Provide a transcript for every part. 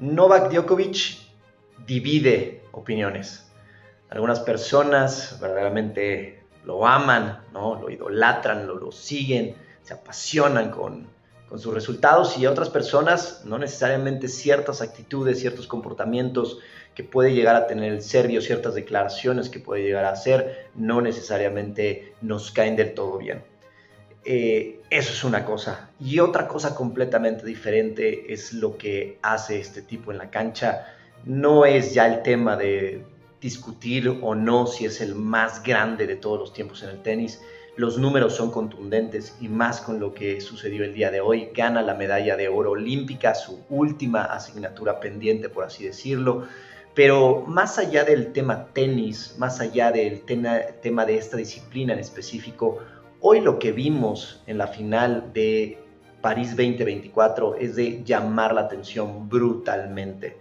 Novak Djokovic divide opiniones. Algunas personas verdaderamente lo aman, ¿no? Lo idolatran, lo siguen, se apasionan con sus resultados, y otras personas no necesariamente ciertas actitudes, ciertos comportamientos que puede llegar a tener el serbio, ciertas declaraciones que puede llegar a hacer, no necesariamente nos caen del todo bien. Eso es una cosa. Y otra cosa completamente diferente es lo que hace este tipo en la cancha. No es ya el tema de discutir o no si es el más grande de todos los tiempos en el tenis. Los números son contundentes, y más con lo que sucedió el día de hoy. Gana la medalla de oro olímpica, su última asignatura pendiente, por así decirlo. Pero más allá del tema tenis, más allá del tema de esta disciplina en específico, hoy lo que vimos en la final de París 2024 es de llamar la atención brutalmente.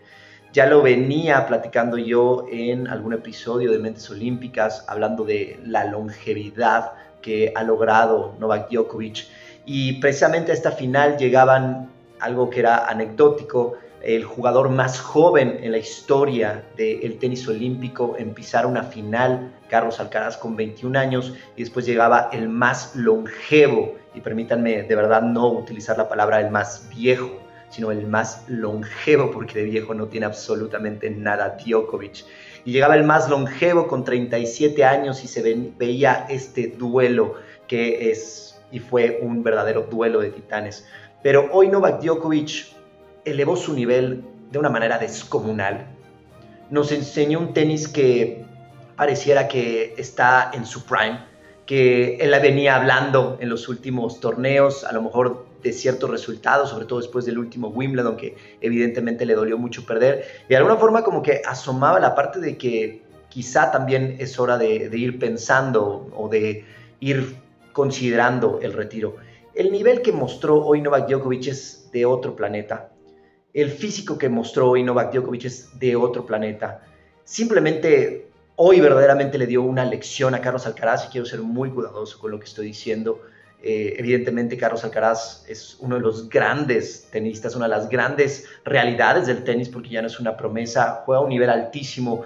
Ya lo venía platicando yo en algún episodio de Mentes Olímpicas, hablando de la longevidad que ha logrado Novak Djokovic, y precisamente a esta final llegaban algo que era anecdótico: el jugador más joven en la historia del tenis olímpico en pisar una final, Carlos Alcaraz, con 21 años, y después llegaba el más longevo, y permítanme de verdad no utilizar la palabra el más viejo, sino el más longevo, porque de viejo no tiene absolutamente nada Djokovic. Y llegaba el más longevo con 37 años, y se veía este duelo que es y fue un verdadero duelo de titanes. Pero hoy Novak Djokovic elevó su nivel de una manera descomunal. Nos enseñó un tenis que pareciera que está en su prime, que él venía hablando en los últimos torneos, a lo mejor de ciertos resultados, sobre todo después del último Wimbledon, que evidentemente le dolió mucho perder, y de alguna forma como que asomaba la parte de que quizá también es hora de ir pensando o de ir considerando el retiro. El nivel que mostró hoy Novak Djokovic es de otro planeta. El físico que mostró hoy Novak Djokovic es de otro planeta. Simplemente hoy verdaderamente le dio una lección a Carlos Alcaraz, y quiero ser muy cuidadoso con lo que estoy diciendo. Evidentemente Carlos Alcaraz es uno de los grandes tenistas, una de las grandes realidades del tenis, porque ya no es una promesa, juega a un nivel altísimo,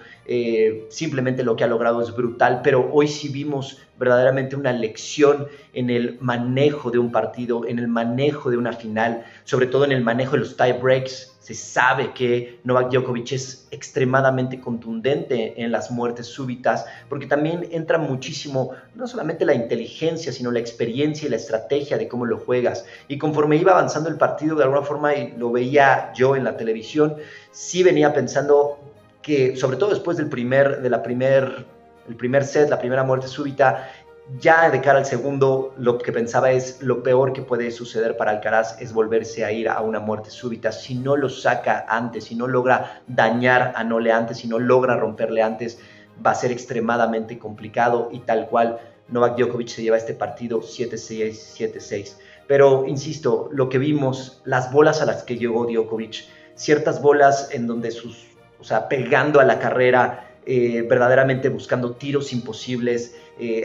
simplemente lo que ha logrado es brutal, pero hoy sí vimos verdaderamente una lección en el manejo de un partido, en el manejo de una final, sobre todo en el manejo de los tie breaks. Se sabe que Novak Djokovic es extremadamente contundente en las muertes súbitas, porque también entra muchísimo, no solamente la inteligencia, sino la experiencia y la estrategia de cómo lo juegas. Y conforme iba avanzando el partido, de alguna forma, y lo veía yo en la televisión, sí venía pensando que, sobre todo después del primer set, la primera muerte súbita, ya de cara al segundo, lo que pensaba es: lo peor que puede suceder para Alcaraz es volverse a ir a una muerte súbita. Si no lo saca antes, si no logra dañar a Nole antes, si no logra romperle antes, va a ser extremadamente complicado, y tal cual Novak Djokovic se lleva este partido 7-6, 7-6. Pero insisto, lo que vimos, las bolas a las que llegó Djokovic, ciertas bolas en donde pegando a la carrera, verdaderamente buscando tiros imposibles,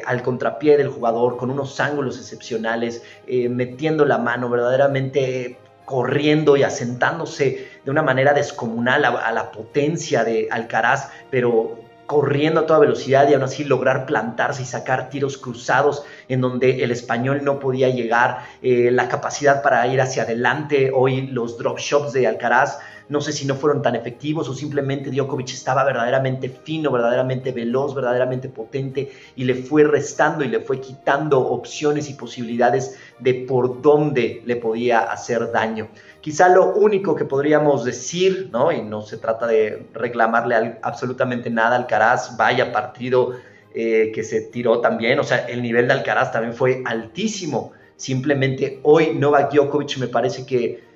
al contrapié del jugador, con unos ángulos excepcionales, metiendo la mano, verdaderamente corriendo y asentándose de una manera descomunal a la potencia de Alcaraz, pero corriendo a toda velocidad, y aún así lograr plantarse y sacar tiros cruzados en donde el español no podía llegar, la capacidad para ir hacia adelante. Hoy los drop shots de Alcaraz, no sé si no fueron tan efectivos, o simplemente Djokovic estaba verdaderamente fino, verdaderamente veloz, verdaderamente potente, y le fue restando y le fue quitando opciones y posibilidades de por dónde le podía hacer daño. Quizá lo único que podríamos decir, ¿no? Y no se trata de reclamarle absolutamente nada a Alcaraz, vaya partido que se tiró también, o sea, el nivel de Alcaraz también fue altísimo. Simplemente hoy Novak Djokovic me parece que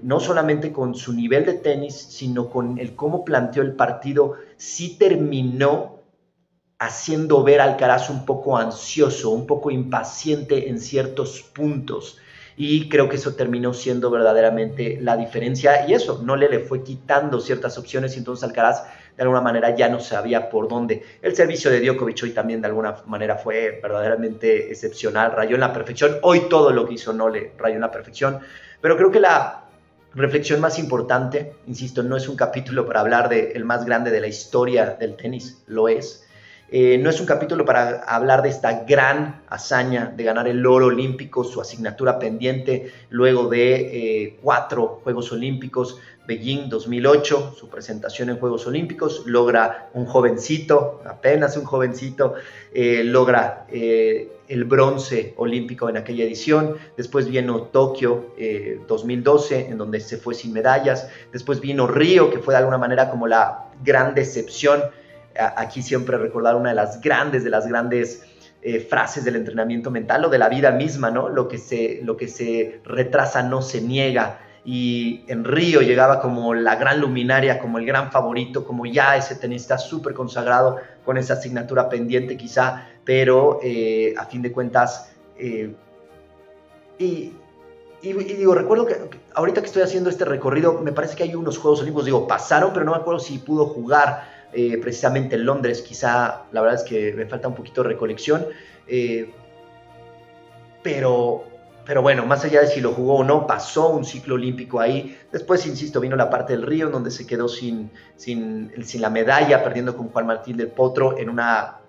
no solamente con su nivel de tenis, sino con el cómo planteó el partido, sí terminó haciendo ver a Alcaraz un poco ansioso, un poco impaciente en ciertos puntos. Y creo que eso terminó siendo verdaderamente la diferencia, y eso no le fue quitando ciertas opciones, y entonces Alcaraz de alguna manera ya no sabía por dónde. El servicio de Djokovic hoy también de alguna manera fue verdaderamente excepcional, rayó en la perfección. Hoy todo lo que hizo Nole rayó en la perfección, pero creo que la Reflexión más importante, insisto, no es un capítulo para hablar del más grande de la historia del tenis, lo es. No es un capítulo para hablar de esta gran hazaña de ganar el oro olímpico, su asignatura pendiente luego de 4 Juegos Olímpicos, Beijing 2008, su presentación en Juegos Olímpicos, logra un jovencito, apenas un jovencito, logra el bronce olímpico en aquella edición. Después vino Tokio 2012, en donde se fue sin medallas. Después vino Río, que fue de alguna manera como la gran decepción. Aquí siempre recordar una de las grandes frases del entrenamiento mental o de la vida misma, ¿no? Lo que se retrasa no se niega. Y en Río llegaba como la gran luminaria, como el gran favorito, como ya ese tenista súper consagrado con esa asignatura pendiente quizá, pero a fin de cuentas... digo, recuerdo que ahorita que estoy haciendo este recorrido, me parece que hay unos Juegos Olímpicos, digo, pasaron, pero no me acuerdo si pudo jugar precisamente en Londres. Quizá, la verdad es que me falta un poquito de recolección, pero bueno, más allá de si lo jugó o no, pasó un ciclo olímpico ahí. Después, insisto, vino la parte del Río, donde se quedó sin la medalla, perdiendo con Juan Martín del Potro en una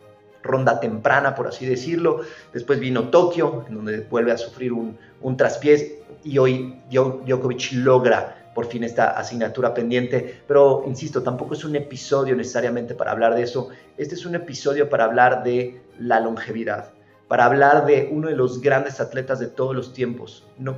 ronda temprana, por así decirlo. Después vino Tokio, en donde vuelve a sufrir un traspiés, y hoy Djokovic logra por fin esta asignatura pendiente. Pero, insisto, tampoco es un episodio necesariamente para hablar de eso. Este es un episodio para hablar de la longevidad, para hablar de uno de los grandes atletas de todos los tiempos. No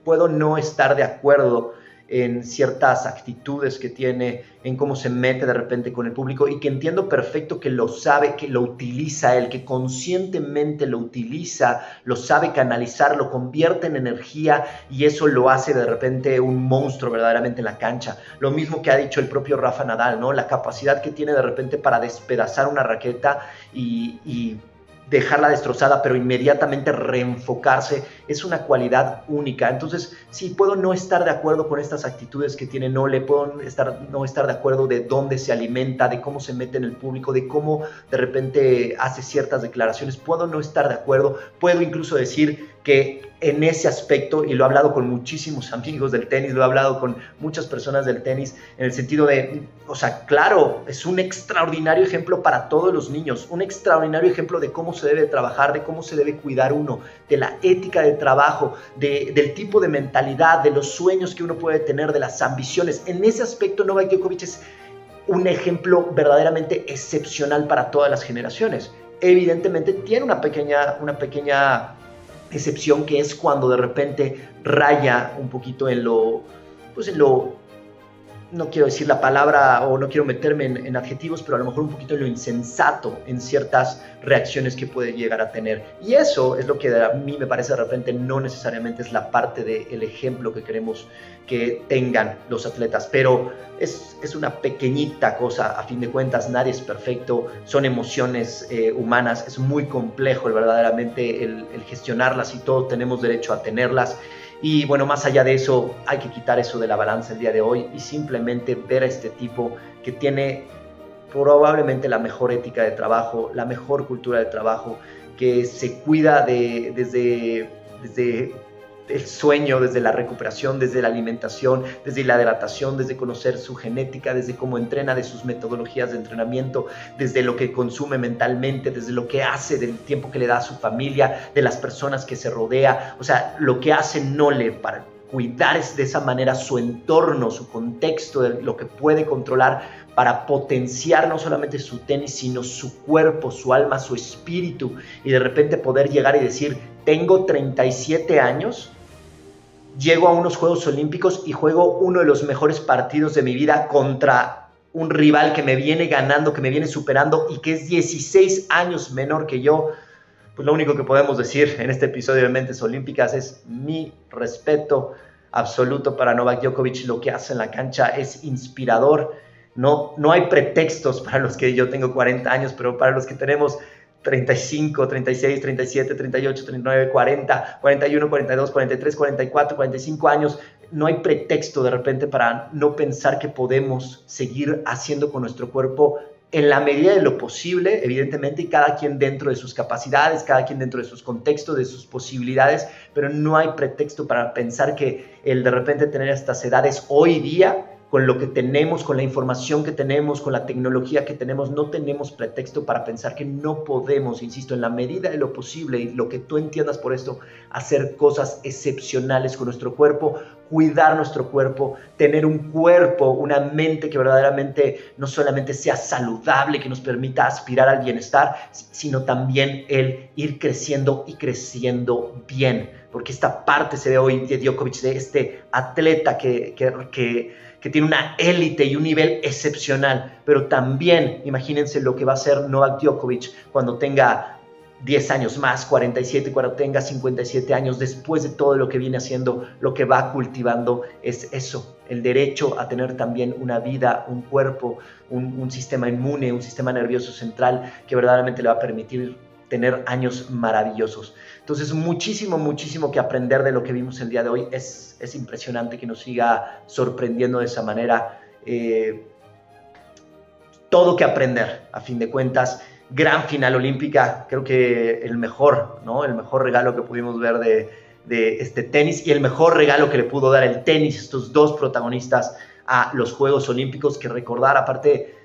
puedo no estar de acuerdo en ciertas actitudes que tiene, en cómo se mete de repente con el público, y que entiendo perfecto que lo sabe, que lo utiliza él, que conscientemente lo utiliza, lo sabe canalizar, lo convierte en energía, y eso lo hace de repente un monstruo verdaderamente en la cancha. Lo mismo que ha dicho el propio Rafa Nadal, ¿no? La capacidad que tiene de repente para despedazar una raqueta y dejarla destrozada, pero inmediatamente reenfocarse, es una cualidad única. Entonces, sí, puedo no estar de acuerdo con estas actitudes que tiene Nole, puedo no estar de acuerdo de dónde se alimenta, de cómo se mete en el público, de cómo de repente hace ciertas declaraciones, puedo no estar de acuerdo, puedo incluso decir que en ese aspecto, y lo he hablado con muchísimos amigos del tenis, lo he hablado con muchas personas del tenis, en el sentido de, o sea, claro, es un extraordinario ejemplo para todos los niños, un extraordinario ejemplo de cómo se debe trabajar, de cómo se debe cuidar uno, de la ética de trabajo, del tipo de mentalidad, de los sueños que uno puede tener, de las ambiciones. En ese aspecto, Novak Djokovic es un ejemplo verdaderamente excepcional para todas las generaciones. Evidentemente tiene una pequeña excepción, que es cuando de repente raya un poquito en lo, no quiero decir la palabra o no quiero meterme en adjetivos, pero a lo mejor un poquito en lo insensato en ciertas reacciones que puede llegar a tener. Y eso es lo que a mí me parece de repente no necesariamente es la parte del ejemplo que queremos que tengan los atletas, pero es una pequeñita cosa. A fin de cuentas, nadie es perfecto, son emociones humanas, es muy complejo verdaderamente el gestionarlas, y todos tenemos derecho a tenerlas. Y bueno, más allá de eso, hay que quitar eso de la balanza el día de hoy y simplemente ver a este tipo que tiene probablemente la mejor ética de trabajo, la mejor cultura de trabajo, que se cuida desde el sueño, desde la recuperación, desde la alimentación, desde la hidratación, desde conocer su genética, desde cómo entrena, de sus metodologías de entrenamiento, desde lo que consume mentalmente, desde lo que hace, del tiempo que le da a su familia, de las personas que se rodea. O sea, lo que hace Nole para cuidar de esa manera su entorno, su contexto, de lo que puede controlar para potenciar no solamente su tenis, sino su cuerpo, su alma, su espíritu, y de repente poder llegar y decir: tengo 37 años, llego a unos Juegos Olímpicos y juego uno de los mejores partidos de mi vida contra un rival que me viene ganando, que me viene superando y que es 16 años menor que yo. Pues lo único que podemos decir en este episodio de Mentes Olímpicas es mi respeto absoluto para Novak Djokovic. Lo que hace en la cancha es inspirador. No hay pretextos para los que yo tengo 40 años, pero para los que tenemos 35, 36, 37, 38, 39, 40, 41, 42, 43, 44, 45 años, no hay pretexto de repente para no pensar que podemos seguir haciendo con nuestro cuerpo en la medida de lo posible, evidentemente, y cada quien dentro de sus capacidades, cada quien dentro de sus contextos, de sus posibilidades, pero no hay pretexto para pensar que el de repente tener estas edades hoy día, con lo que tenemos, con la información que tenemos, con la tecnología que tenemos, no tenemos pretexto para pensar que no podemos, insisto, en la medida de lo posible y lo que tú entiendas por esto, hacer cosas excepcionales con nuestro cuerpo, cuidar nuestro cuerpo, tener un cuerpo, una mente que verdaderamente no solamente sea saludable, que nos permita aspirar al bienestar, sino también el ir creciendo y creciendo bien, porque esta parte se ve hoy de Djokovic, de este atleta que tiene una élite y un nivel excepcional, pero también imagínense lo que va a ser Novak Djokovic cuando tenga 10 años más, 47, cuando tenga 57 años, después de todo lo que viene haciendo, lo que va cultivando es eso, el derecho a tener también una vida, un cuerpo, un sistema inmune, un sistema nervioso central que verdaderamente le va a permitir tener años maravillosos. Entonces, muchísimo que aprender de lo que vimos el día de hoy. Es impresionante que nos siga sorprendiendo de esa manera. Todo que aprender, a fin de cuentas. Gran final olímpica, creo que el mejor, ¿no? El mejor regalo que pudimos ver de este tenis y el mejor regalo que le pudo dar el tenis, estos dos protagonistas a los Juegos Olímpicos, que recordar, aparte,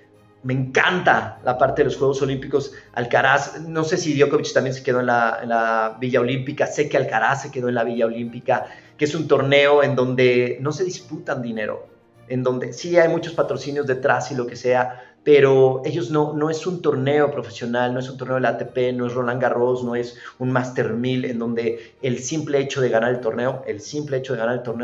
me encanta la parte de los Juegos Olímpicos. Alcaraz, no sé si Djokovic también se quedó en la Villa Olímpica, sé que Alcaraz se quedó en la Villa Olímpica, que es un torneo en donde no se disputan dinero, en donde sí hay muchos patrocinios detrás y lo que sea, pero ellos no es un torneo profesional, no es un torneo de la ATP, no es Roland Garros, no es un Master 1000, en donde el simple hecho de ganar el torneo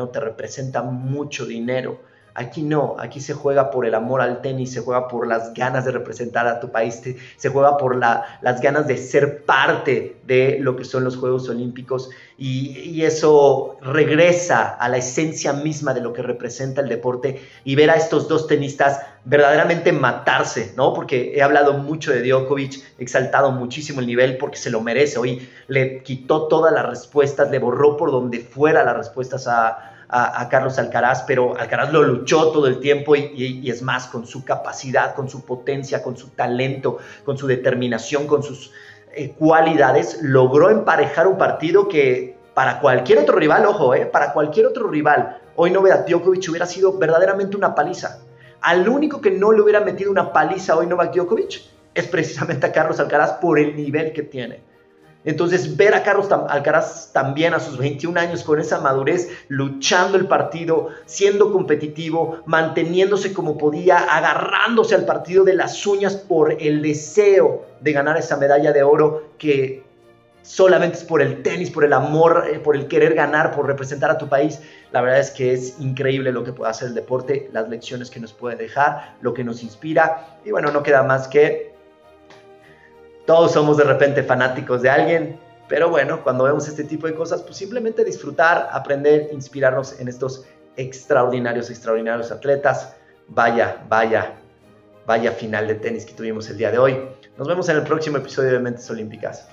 te representa mucho dinero. Aquí no, aquí se juega por el amor al tenis, se juega por las ganas de representar a tu país, se juega por las ganas de ser parte de lo que son los Juegos Olímpicos y eso regresa a la esencia misma de lo que representa el deporte y ver a estos dos tenistas verdaderamente matarse, ¿no? Porque he hablado mucho de Djokovic, he exaltado muchísimo el nivel porque se lo merece. Hoy le quitó todas las respuestas, le borró por donde fuera las respuestas a Carlos Alcaraz, pero Alcaraz lo luchó todo el tiempo y es más, con su capacidad, con su potencia, con su talento, con su determinación, con sus cualidades, logró emparejar un partido que para cualquier otro rival, ojo, para cualquier otro rival, hoy Novak Djokovic hubiera sido verdaderamente una paliza. Al único que no le hubiera metido una paliza hoy Novak Djokovic es precisamente a Carlos Alcaraz por el nivel que tiene. Entonces, ver a Carlos Alcaraz también a sus 21 años con esa madurez, luchando el partido, siendo competitivo, manteniéndose como podía, agarrándose al partido de las uñas por el deseo de ganar esa medalla de oro que solamente es por el tenis, por el amor, por el querer ganar, por representar a tu país. La verdad es que es increíble lo que puede hacer el deporte, las lecciones que nos puede dejar, lo que nos inspira. Y bueno, no queda más que todos somos de repente fanáticos de alguien, pero bueno, cuando vemos este tipo de cosas, pues simplemente disfrutar, aprender, inspirarnos en estos extraordinarios atletas. Vaya final de tenis que tuvimos el día de hoy. Nos vemos en el próximo episodio de Mentes Olímpicas.